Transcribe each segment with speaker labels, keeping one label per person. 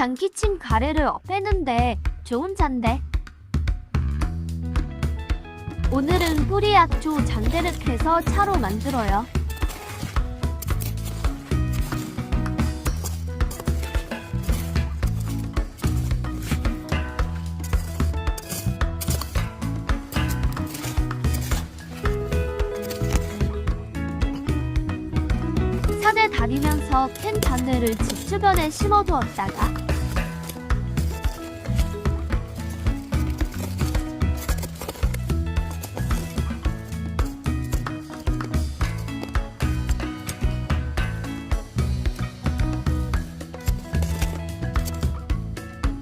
Speaker 1: 장기침 가래를 없애는데 좋은 잔데. 오늘은 뿌리약초 잔대를 캐서 차로 만들어요. 산에 다니면서 캔 잔대를 집 주변에 심어두었다가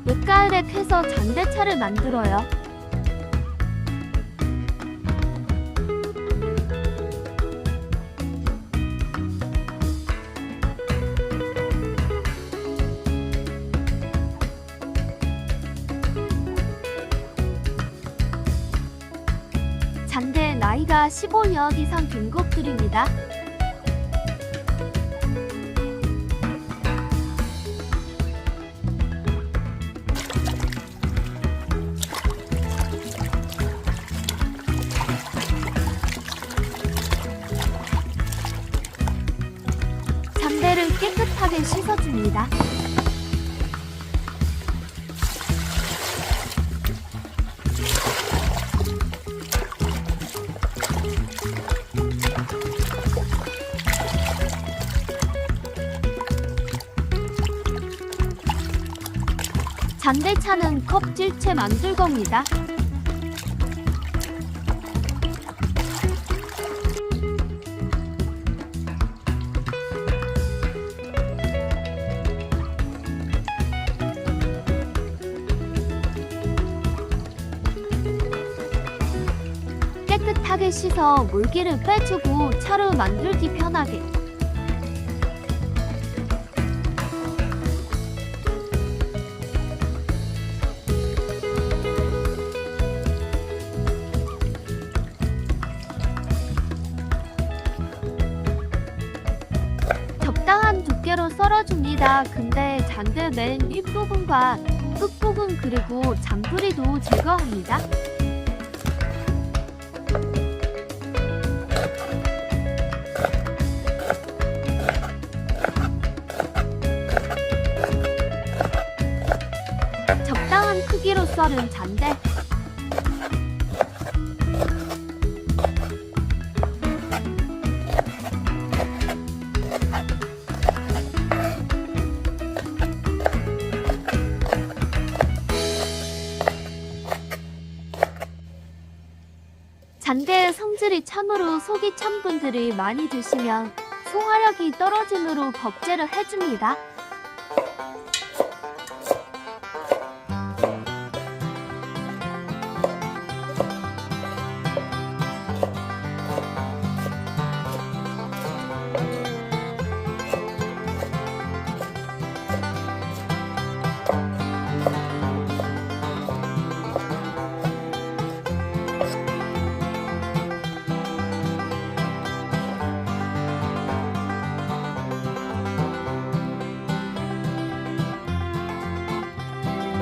Speaker 1: 늦가을에 캐서 잔대차를 만들어요. 잔대 나이가 15년 이상 된 것들입니다. 잔대를 깨끗하게 씻어줍니다. 잔대차는 껍질째 만들 겁니다. 깨끗하게 씻어 물기를 빼주고 차로 만들기 편하게. 적당한 두께로 썰어줍니다. 근데 잔대 맨 윗부분과 끝부분 그리고 잔뿌리도 제거합니다. 적당한 크기로 썰은 잔대. 잔대의 성질이 참으로 속이 찬 분들이 많이 드시면 소화력이 떨어지므로 법제를 해줍니다.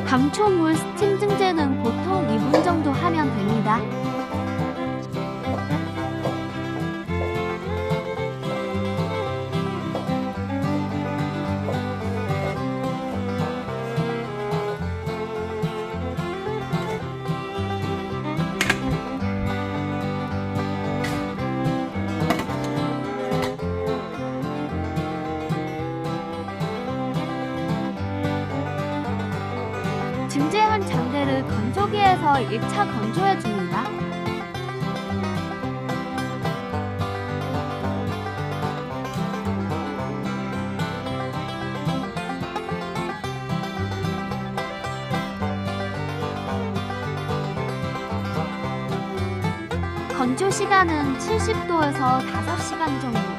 Speaker 1: 감초물 스팀 증제는 보통 2분 정도 하면 됩니다. 증제한 잔대를 건조기에서 1차 건조해줍니다. 건조 시간은 70도에서 5시간 정도.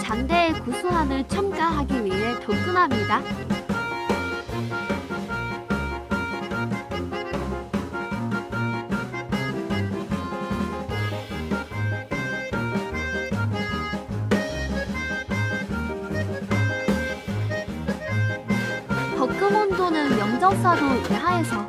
Speaker 1: 장대의 구수함을 첨가하기 위해 도금합니다. 덕금 온도는 0.4도 이하에서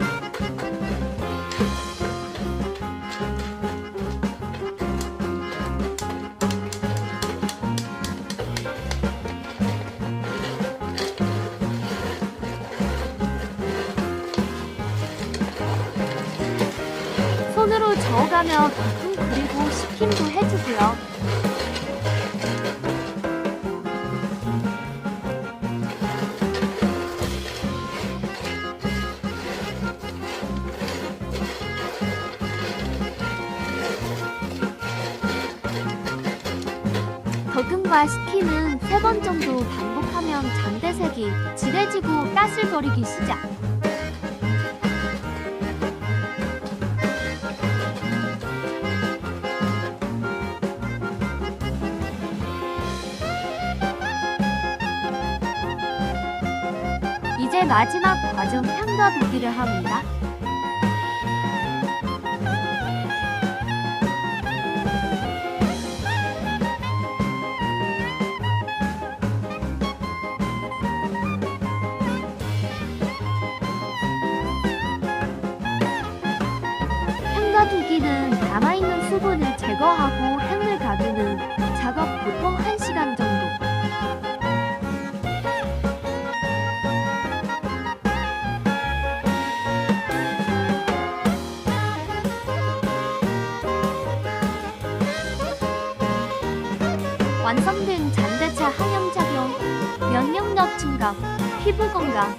Speaker 1: 손으로 저어가며 덕금 그리고 식힘도 해주고요. 덕금과 식힘은 3번 정도 반복하면 장대색이 진해지고 까슬거리기 시작. 이제 마지막 과정 향과 도기를 합니다. 향가두기는 남아있는 수분을 제거하고 향을 가두는 작업 보통 1시간 정도. 완성된 잔대차 항염작용, 면역력 증가, 피부 건강,